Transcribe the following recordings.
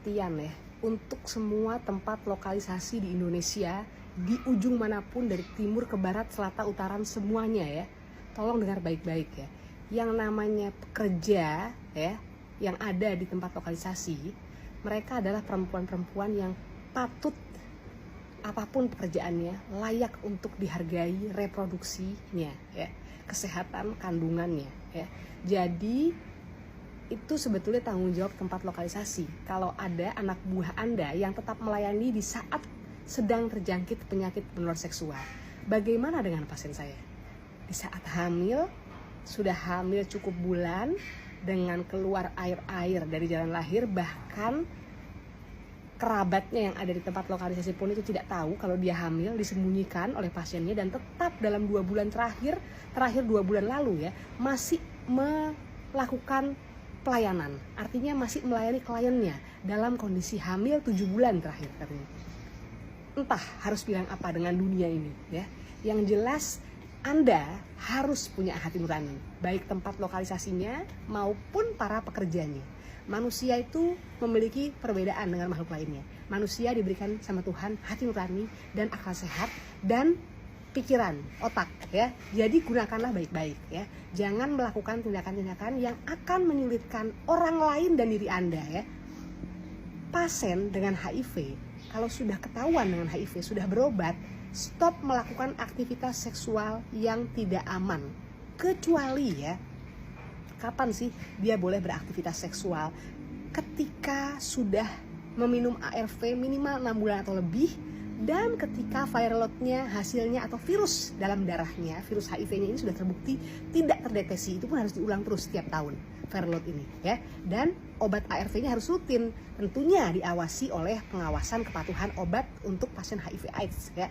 perhatian ya untuk semua tempat lokalisasi di Indonesia, di ujung manapun dari timur ke barat, selatan, utara, semuanya ya. Tolong dengar baik-baik ya. Yang namanya pekerja ya, yang ada di tempat lokalisasi, mereka adalah perempuan-perempuan yang patut, apapun pekerjaannya, layak untuk dihargai reproduksinya ya, kesehatan kandungannya ya. Jadi itu sebetulnya tanggung jawab tempat lokalisasi. Kalau ada anak buah Anda yang tetap melayani di saat sedang terjangkit penyakit menular seksual, bagaimana dengan pasien saya? Di saat hamil, sudah hamil cukup bulan, dengan keluar air-air dari jalan lahir, bahkan kerabatnya yang ada di tempat lokalisasi pun itu tidak tahu kalau dia hamil, disembunyikan oleh pasiennya, dan tetap dalam 2 bulan terakhir 2 bulan lalu ya, masih melakukan pelayanan, artinya masih melayani kliennya dalam kondisi hamil 7 bulan terakhir katanya. Entah harus bilang apa dengan dunia ini ya. Yang jelas Anda harus punya hati nurani, baik tempat lokalisasinya maupun para pekerjanya. Manusia itu memiliki perbedaan dengan makhluk lainnya. Manusia diberikan sama Tuhan hati nurani dan akal sehat dan pikiran, otak ya. Jadi gunakanlah baik-baik ya. Jangan melakukan tindakan-tindakan yang akan menyulitkan orang lain dan diri Anda ya. Pasien dengan HIV, kalau sudah ketahuan dengan HIV, sudah berobat, stop melakukan aktivitas seksual yang tidak aman. Kecuali ya, kapan sih dia boleh beraktivitas seksual? Ketika sudah meminum ARV minimal 6 bulan atau lebih, dan ketika viral load-nya, hasilnya atau virus dalam darahnya, virus HIV-nya ini sudah terbukti tidak terdeteksi. Itu pun harus diulang terus setiap tahun viral load ini ya. Dan obat ARV-nya harus rutin, tentunya diawasi oleh pengawasan kepatuhan obat untuk pasien HIV AIDS ya.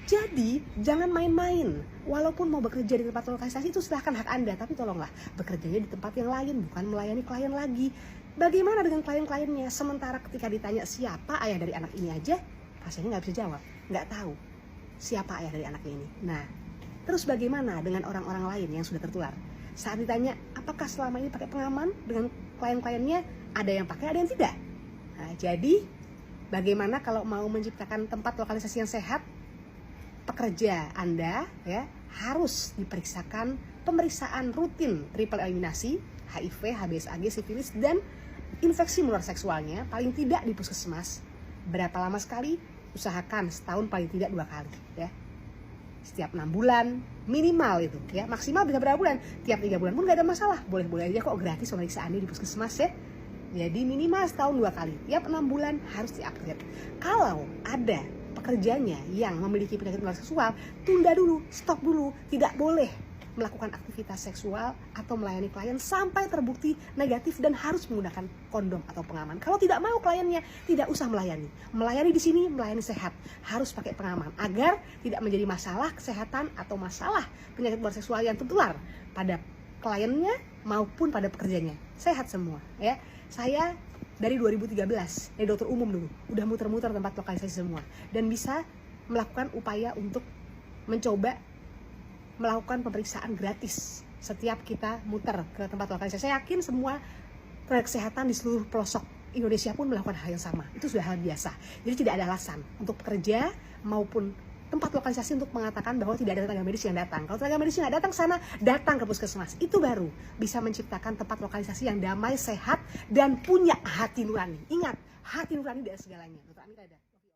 Jadi jangan main-main. Walaupun mau bekerja di tempat lokalisasi itu silahkan, hak Anda, tapi tolonglah bekerjanya di tempat yang lain, bukan melayani klien lagi. Bagaimana dengan klien-kliennya? Sementara ketika ditanya siapa ayah dari anak ini aja, pasiennya nggak bisa jawab, nggak tahu siapa ayah dari anaknya ini. Nah, terus bagaimana dengan orang-orang lain yang sudah tertular? Saat ditanya, apakah selama ini pakai pengaman dengan klien-kliennya? Ada yang pakai, ada yang tidak. Nah, jadi bagaimana kalau mau menciptakan tempat lokalisasi yang sehat? Pekerja Anda ya harus diperiksakan pemeriksaan rutin triple eliminasi, HIV, HBsAg, sifilis, dan infeksi menular seksualnya paling tidak di puskesmas. Berapa lama sekali? Usahakan setahun paling tidak 2 kali ya. Setiap 6 bulan minimal itu ya, maksimal bisa berapa bulan? Tiap 3 bulan pun gak ada masalah, boleh-boleh aja kok, gratis pemeriksaannya di puskesmas ya. Jadi minimal setahun 2 kali, tiap 6 bulan harus diupgrade. Kalau ada pekerjanya yang memiliki penyakit menular seksual, tunda dulu, stop dulu, tidak boleh melakukan aktivitas seksual atau melayani klien sampai terbukti negatif dan harus menggunakan kondom atau pengaman. Kalau tidak mau kliennya, tidak usah melayani. Melayani di sini melayani sehat, harus pakai pengaman agar tidak menjadi masalah kesehatan atau masalah penyakit menular seksual yang tertular pada kliennya maupun pada pekerjanya. Sehat semua ya. Saya dari 2013 dari dokter umum dulu udah muter-muter tempat lokalisasi semua dan bisa melakukan upaya untuk mencoba melakukan pemeriksaan gratis setiap kita muter ke tempat lokalisasi. Saya yakin semua tenaga kesehatan di seluruh pelosok Indonesia pun melakukan hal yang sama. Itu sudah hal biasa. Jadi tidak ada alasan untuk pekerja maupun tempat lokalisasi untuk mengatakan bahwa tidak ada tenaga medis yang datang. Kalau tenaga medis yang nggak datang sana, datang ke puskesmas. Itu baru bisa menciptakan tempat lokalisasi yang damai, sehat, dan punya hati nurani. Ingat, hati nurani dari segalanya. Dr. Amira ada.